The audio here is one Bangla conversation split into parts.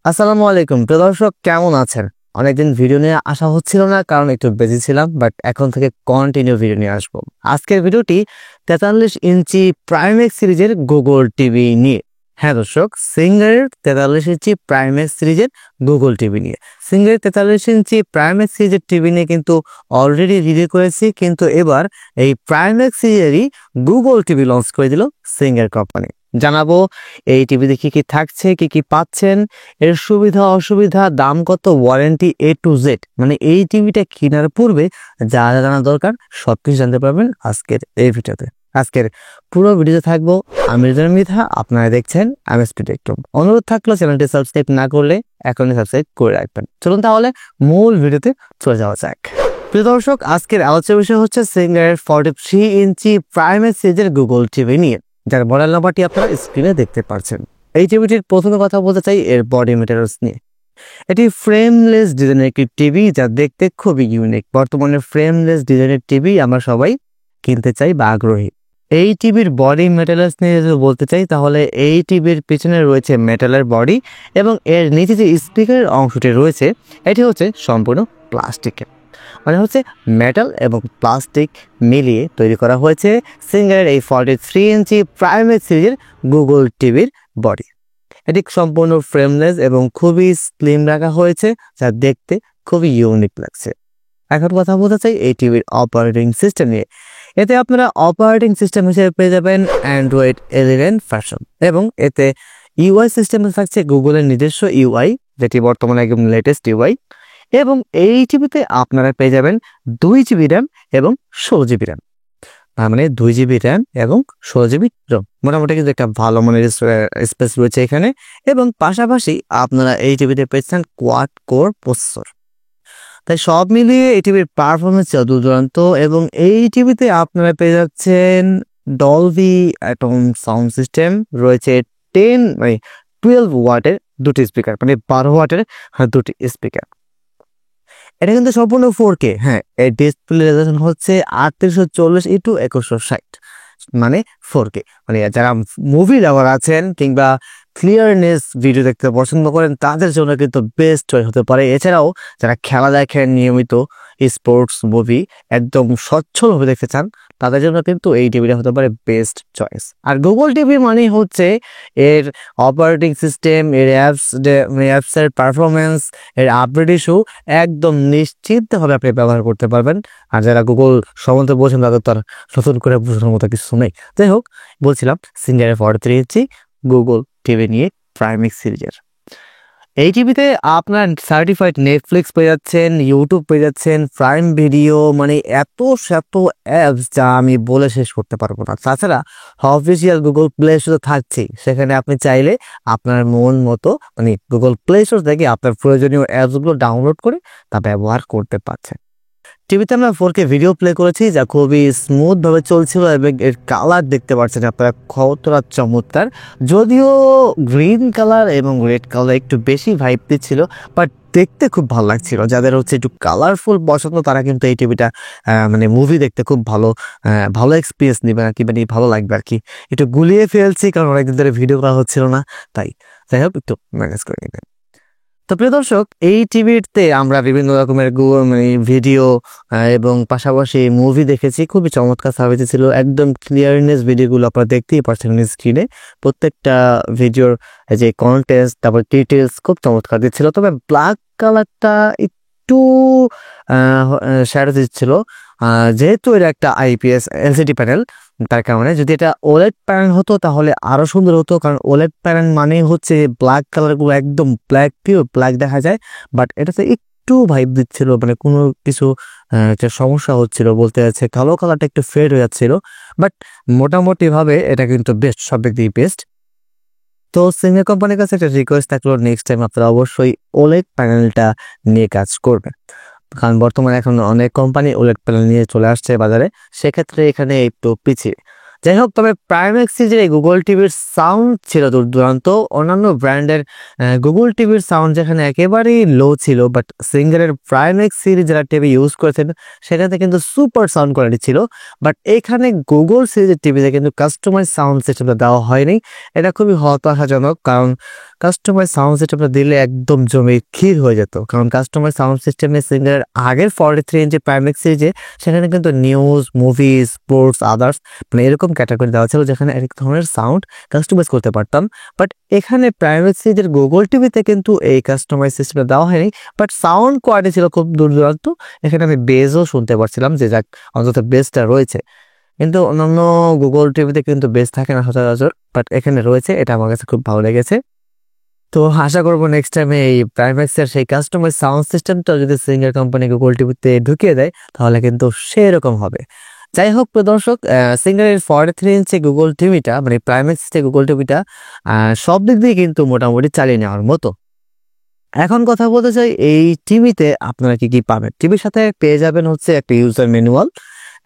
আসসালামু আলাইকুম প্রিয় দর্শক, কেমন আছেন? অনেকদিন ভিডিও নিয়ে আসা হচ্ছিল না কারণ একটু বিজি ছিলাম, বাট এখন থেকে কন্টিনিউ ভিডিও নিয়ে আসবো। আজকের ভিডিওটি 43 ইঞ্চি প্রাইমেক্স সিরিজের গুগল টিভি নিয়ে। হ্যাঁ দর্শক, সিঙ্গারের 43 ইঞ্চি প্রাইমেক্স সিরিজের গুগল টিভি নিয়ে। সিঙ্গারের 43 ইঞ্চি প্রাইমেক্স সিরিজের টিভি নিয়ে কিন্তু অলরেডি রিভিউ করেছি, কিন্তু এবার এই প্রাইমেক্স সিরিজেরই গুগল টিভি লঞ্চ করে দিল সিঙ্গার কোম্পানি। জানাবো এই টিভিতে কি কি থাকছে, কি কি পাচ্ছেন, এর সুবিধা অসুবিধা, দাম কত, ওয়ারেন্টি A to Z, মানে এই টিভিটা কেনার পূর্বে যা যা জানা দরকার সবকিছু জানতে পারবেন আজকের এই ভিডিওতে। আজকের পুরো ভিডিওতে থাকবো আমি রিজন মৃধা, আপনারা দেখছেন MSP টেকটক। অনুরোধ থাকলো চ্যানেলটি সাবস্ক্রাইব না করলে এখনই সাবস্ক্রাইব করে রাখবেন। চলুন তাহলে মূল ভিডিওতে চলে যাওয়া যাক। প্রিয় দর্শক, আজকের আলোচ্য বিষয় হচ্ছে সিঙ্গারের 43 ইঞ্চি প্রাইমেক্স সিরিজের গুগল টিভি নিয়ে, যার মডেল নাম্বারটি আপনারা স্ক্রিনে দেখতে পাচ্ছেন। এই টিভিটির প্রথমে কথা বলতে চাই এর বডি মেটেরিয়ালস নিয়ে। এটি ফ্রেমলেস ডিজাইনের একটি টিভি, যা দেখতে খুবই ইউনিক। বর্তমানে ফ্রেমলেস ডিজাইনের টিভি আমরা সবাই কিনতে চাই বা আগ্রহী। এই টিভির বডি মেটেরিয়ালস নিয়ে যদি বলতে চাই, তাহলে এই টিভির পিছনে রয়েছে মেটালের বডি এবং এর নিচে যে স্পিকারের অংশটি রয়েছে এটি হচ্ছে সম্পূর্ণ প্লাস্টিকের, মানে হচ্ছে মেটাল এবং প্লাস্টিক মিলিয়ে তৈরি করা হয়েছে সিঙ্গারের এই 43 ইঞ্চি প্রাইমেক্স সিরিজের গুগল টিভির বডি। এটি সম্পূর্ণ ফ্রেমলেস এবং খুবই স্লিম রাখা হয়েছে, যা দেখতে খুবই ইউনিক লাগছে। এখন কথা বলতে চাই এই টিভির অপারেটিং সিস্টেম নিয়ে। এতে আপনারা অপারেটিং সিস্টেম হিসেবে পেয়ে যাবেন অ্যান্ড্রয়েড 11 ভার্সন এবং এতে ইউআই সিস্টেমে থাকছে গুগলের নিজস্ব ইউআই, যেটি বর্তমানে একদম লেটেস্ট ইউআই। এবং এই টিভিতে আপনারা পেয়ে যাবেন 2 GB র্যাম এবং 16 GB র্যাম, তার মানে 2 GB র্যাম এবং 16 GB রোম। মোটামুটি কিন্তু একটা ভালো মানের স্পেস রয়েছে এখানে। এবং পাশাপাশি আপনারা এই টিভিতে পেয়েছেন কোয়াড কোর প্রসেসর। তাই সব মিলিয়ে এই টিভির পারফরমেন্স দুর্দান্ত। এবং এই টিভিতে আপনারা পেয়ে যাচ্ছেন ডলবি অ্যাটম সাউন্ড সিস্টেম, রয়েছে 12 ওয়াটের দুটি স্পিকার, মানে 12 ওয়াটের দুটি স্পিকার। এটা কিন্তু সম্পূর্ণ 4K। হ্যাঁ, এর ডিসপ্লে রেজোলিউশন হচ্ছে 3840x2160, মানে 4K। মানে যারা মুভি লাভার আছেন কিংবা ক্লিয়ারনেস ভিডিও দেখতে পছন্দ করেন তাদের জন্য কিন্তু বেস্ট চয়েস হতে পারে। এছাড়াও যারা খেলা দেখেন নিয়মিত, স্পোর্টস মুভি একদম স্বচ্ছলভাবে দেখতে চান, তাদের জন্য কিন্তু এই টিভিটা হতে পারে বেস্ট চয়েস। আর গুগল টিভি মানে হচ্ছে এর অপারেটিং সিস্টেম, এর অ্যাপসের পারফরমেন্স, এর আপডেট ইস্যু একদম নিশ্চিতভাবে আপনি ব্যবহার করতে পারবেন। আর যারা গুগল সম্বন্ধে বোঝেন তাদের তো আর নতুন করে বোঝানোর মতো কিছু নেই। যাই হোক, বলছিলাম সিঙ্গারের 43 ইঞ্চি গুগল টিভি নিয়ে প্রাইমেক্স সিরিজের এই টিভিতে আপনার সার্টিফাইড নেটফ্লিক্স পেয়ে যাচ্ছেন, ইউটিউব পেয়ে যাচ্ছেন, প্রাইম ভিডিও, মানে এত অ্যাপস যা আমি বলে শেষ করতে পারবো না। তাছাড়া অফিসিয়াল গুগল প্লে স্টোর থাকছেই, সেখানে আপনি চাইলে আপনার মন মতো মানে গুগল প্লে স্টোর থেকে আপনার প্রয়োজনীয় অ্যাপসগুলো ডাউনলোড করে তা ব্যবহার করতে পারছেন। টিভিতে আমরা 4K ভিডিও প্লে করেছি, যা খুবই স্মুথ ভাবে চলছিল এবং এর কালার দেখতে পাচ্ছেন আপনারা কতটা চমৎকার। যদিও গ্রিন কালার এবং রেড কালার একটু বেশি ভাইব দিচ্ছিল, বাট দেখতে খুব ভালো লাগছিল। যাদের হচ্ছে একটু কালারফুল পছন্দ তারা কিন্তু এই টিভিটা মানে মুভি দেখতে খুব ভালো এক্সপিরিয়েন্স নেবে আর কি, মানে ভালো লাগবে আর কি। একটু গুলিয়ে ফেলছি কারণ অনেকদিন ধরে ভিডিও করা হচ্ছিল না, তাই যাই হোক একটু ম্যানেজ করে নেবেন। তো প্রিয় দর্শক, এই টিভিতে আমরা বিভিন্ন রকমের ভিডিও এবং পাশাপাশি মুভি দেখেছি, খুবই চমৎকার সার্ভিস ছিল। একদম ক্লিয়ারনেস ভিডিওগুলো আপনারা দেখতেই পাচ্ছেন স্ক্রিনে। প্রত্যেকটা ভিডিওর যে কন্টেন্টস, তারপর ডিটেলস খুব চমৎকার দিচ্ছিল। তবে ব্ল্যাক কালারটা একটু শ্যাডো দিচ্ছিল, যেহেতু এটা একটা IPS LCD প্যানেল, তার কারণে যদি এটা ওলেড প্যানেল হতো তাহলে আরো সুন্দর হতো। কারণ ওলেড প্যানেল মানে হচ্ছে ব্ল্যাক কালারগুলো একদম ব্ল্যাক, পিওর ব্ল্যাক দেখা যায়, বাট এটাতে একটু ভাইব দিচ্ছিল, মানে কোনো কিছু একটা সমস্যা হচ্ছিল বলতে যাচ্ছে, কালো কালারটা একটু ফেড হয়ে যাচ্ছিল। বাট মোটামুটি ভাবে এটা কিন্তু বেস্ট, সব দিক দিয়ে বেস্ট। তো সিঙ্গার কোম্পানির কাছে একটা রিকোয়েস্ট থাকলো, নেক্সট টাইম আপনারা অবশ্যই ওলেড প্যানেলটা নিয়ে কাজ করবেন, কারণ বর্তমানে এখন অনেক কোম্পানি ওলেড প্যানেল নিয়ে চলে আসছে বাজারে, সেক্ষেত্রে এখানে একটু পিছিয়ে। যাই হোক, তবে প্রাইমেক্স সিরিজের এই গুগল টিভির সাউন্ড ছিল দুর্দান্ত। অন্যান্য ব্র্যান্ডের গুগল টিভির সাউন্ড যেখানে একেবারেই লো ছিল, বাট সিঙ্গারের প্রাইমেক্স সিরিজ যারা টিভি ইউজ করেছেন সেখানে কিন্তু সুপার সাউন্ড কোয়ালিটি ছিল। বাট এখানে গুগল সিরিজের টিভিতে কিন্তু কাস্টমাইজ সাউন্ড সিস্টেমটা দেওয়া হয়নি। এটা খুবই হতাশাজনক, কারণ কাস্টমাইজ সাউন্ড সিস্টেমটা দিলে একদম জমে ক্ষীর হয়ে যেত, কারণ কাস্টমাইজ সাউন্ড সিস্টেমে সিঙ্গারের আগের 43 ইঞ্চি প্রাইমেক্স সিরিজে সেখানে কিন্তু নিউজ, মুভি, স্পোর্টস, আদার্স মানে এরকম ক্যাটাগরি দেওয়া ছিল, যেখানে এক ধরনের সাউন্ড কাস্টমাইজ করতে পারতাম। বাট এখানে প্রাইমেক্স সিরিজের গুগল টিভিতে কিন্তু এই কাস্টমাইজ সিস্টেমটা দেওয়া হয়নি, বাট সাউন্ড কোয়ালিটি ছিল খুব দুর্দান্ত। এখানে আমি বেসও শুনতে পারছিলাম, যে যাক অন্তত বেসটা রয়েছে। কিন্তু অন্যান্য গুগল টিভিতে কিন্তু বেস থাকে না সচরাচর, বাট এখানে রয়েছে, এটা আমার কাছে খুব ভালো লেগেছে। তো আশা করবো নেক্সট টাইমে এই প্রাইমেক্সের সেই কাস্টমাইজ সাউন্ড সিস্টেমটা যদি সিঙ্গার কোম্পানি গুগল টিভিতে ঢুকিয়ে দেয় তাহলে কিন্তু সেরকম হবে। যাই হোক প্রিয় দর্শক, সিঙ্গারের 43 ইঞ্চি গুগল টিভিটা মানে প্রাইমেক্স যে গুগল টিভিটা সব দিক দিয়ে কিন্তু মোটামুটি চালিয়ে নেওয়ার মতো। এখন কথা বলতে চাই এই টিভিতে আপনারা কি কি পাবেন। টিভির সাথে পেয়ে যাবেন হচ্ছে একটা ইউজার ম্যানুয়াল,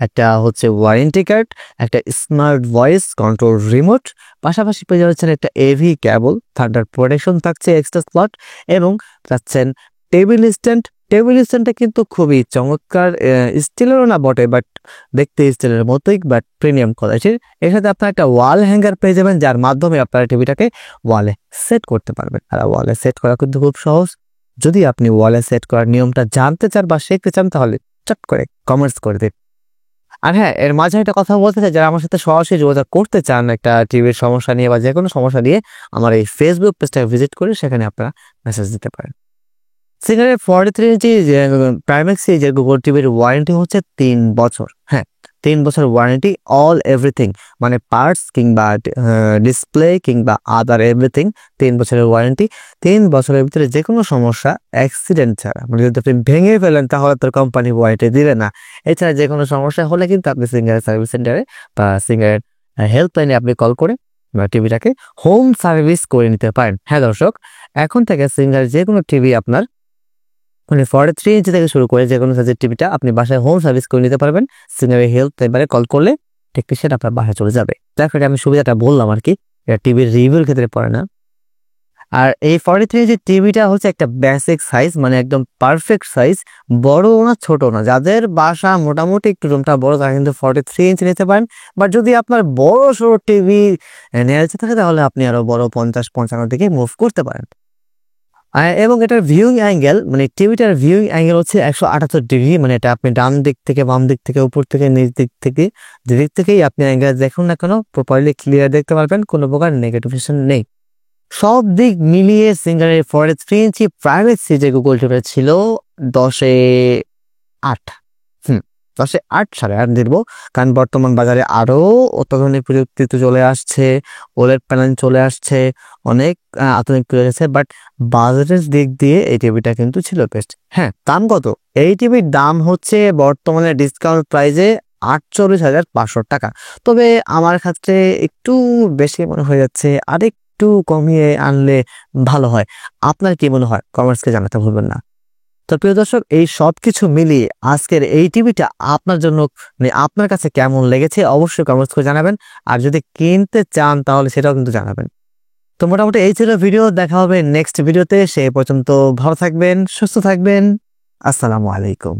একটা হচ্ছে ওয়ারেন্টি কার্ড, একটা স্মার্ট ভয়েস কন্ট্রোল রিমোট, পাশাপাশি পেয়ে যাচ্ছেন একটা এভি কেবল, থান্ডার প্রোটেকশন থাকছে এক্সট্রা স্লট, এবং পাচ্ছেন টেবিল স্ট্যান্ড। টেবিল স্ট্যান্ডটা কিন্তু খুবই চমৎকার, স্টিলেরও না বটে, বাট দেখতে স্টিলের মতোই, বাট প্রিমিয়াম কোয়ালিটির। এর সাথে আপনার একটা ওয়াল হ্যাঙ্গার পেয়ে যাবেন, যার মাধ্যমে আপনারা টিভিটাকে ওয়ালে সেট করতে পারবেন। আর ওয়ালে সেট করা কিন্তু খুব সহজ। যদি আপনি ওয়ালে সেট করার নিয়মটা জানতে চান বা শিখতে চান তাহলে চট করে কমেন্টস করে দিন। আর হ্যাঁ, এর মাঝে একটা কথা বলতে চাই, যারা আমার সাথে সরাসরি যোগাযোগ করতে চান একটা টিভির সমস্যা নিয়ে বা যে কোনো সমস্যা নিয়ে, আমার এই ফেসবুক পেজটাকে ভিজিট করে সেখানে আপনারা মেসেজ দিতে পারেন। সিঙ্গারের 43 ইঞ্চি প্রাইমেক্স সিরিজের গুগল টিভির ওয়ারেন্টি হচ্ছে 3 বছর। হ্যাঁ, 3 বছর ওয়ারেন্টি, অল এভরিথিং মানে পার্টস কিংবা ডিসপ্লে কিংবা আদার এভরিথিং। 3 বছরের ওয়ারেন্টি। 3 বছরের ভিতরে যে কোনো সমস্যা অ্যাক্সিডেন্ট ছাড়া, মানে যদি আপনি ভেঙে ফেলেন তাহলে তোর কোম্পানি ওয়ারেন্টি দিবে না। এছাড়া যে কোনো সমস্যা হলে কিন্তু আপনি সিঙ্গারের সার্ভিস সেন্টারে বা সিঙ্গারের হেল্পলাইনে আপনি কল করে বা টিভিটাকে হোম সার্ভিস করে নিতে পারেন। হ্যাঁ দর্শক, এখন থেকে সিঙ্গার যে কোনো টিভি আপনার মানে 43 ইঞ্চি থেকে শুরু করে যে কোনো সাইজের টিভিটা আপনি বাসায় হোম সার্ভিস করে নিতে পারবেন। সিঙ্গারের হেল্প এবারে কল করলে টেকনিশিয়ান আপনার বাসায় চলে যাবে। দেখো, আমি সুবিধাটা বললাম আর কি, এটা টিভির রিভিউর ক্ষেত্রে পড়ে না। আর এই 43 ইঞ্চি টিভিটা হচ্ছে একটা বেসিক সাইজ, মানে একদম পারফেক্ট সাইজ, বড় না ছোট না। যাদের বাসা মোটামুটি একটু রুমটা বড় তারা কিন্তু 43 ইঞ্চি নিতে পারেন। বাট যদি আপনার বড় সড়ো টিভি নেওয়ার ইচ্ছা থাকে তাহলে আপনি আরো বড় 50-55 দিকে মুভ করতে পারেন। এবং এটার ভিউইং অ্যাঙ্গেল মানে টিভিটার ভিউইং অ্যাঙ্গেল হচ্ছে 178 ডিগ্রি, মানে এটা আপনি ডান দিক থেকে, বাম দিক থেকে, উপর থেকে, নিচ দিক থেকে, যেদিক থেকেই আপনি অ্যাঙ্গেল দেখুন না কেন প্রপারলি ক্লিয়ার দেখতে পারবেন, কোনো প্রকার নেগেটিভেশন নেই। সব দিক মিলিয়ে সিঙ্গারের 43 ইঞ্চি প্রাইভেট সিজে গুগল টিভি ছিল 10-8। 10-8, 8.5 দিব, কারণ বর্তমান বাজারে আরো অত্যাধুনিক প্রযুক্তি চলে আসছে, ওলেড প্যানেল চলে আসছে, অনেক আধুনিক প্রযুক্তি, বাট বাজারের দিক দিয়ে এই টিভিটা কিন্তু ছিল বেস্ট। হ্যাঁ, দাম কত? এই টিভির দাম হচ্ছে বর্তমানে ডিসকাউন্ট প্রাইজে 48,500 টাকা। তবে আমার ক্ষেত্রে একটু বেশি মনে হয়ে যাচ্ছে, আরেকটু কমিয়ে আনলে ভালো হয়। আপনার কি মনে হয়? কমেন্টসকে জানাতে ভুলবেন না। তো প্রিয় দর্শক, এই সব কিছু মিলিয়ে আজকের এই টিভিটা আপনার জন্য মানে আপনার কাছে কেমন লেগেছে অবশ্যই কমেন্টস করে জানাবেন। আর যদি কিনতে চান তাহলে সেটাও কিন্তু জানাবেন। তো মোটামুটি এই ছিল ভিডিও, দেখা হবে নেক্সট ভিডিওতে। সেই পর্যন্ত ভালো থাকবেন, সুস্থ থাকবেন। আসসালামু আলাইকুম।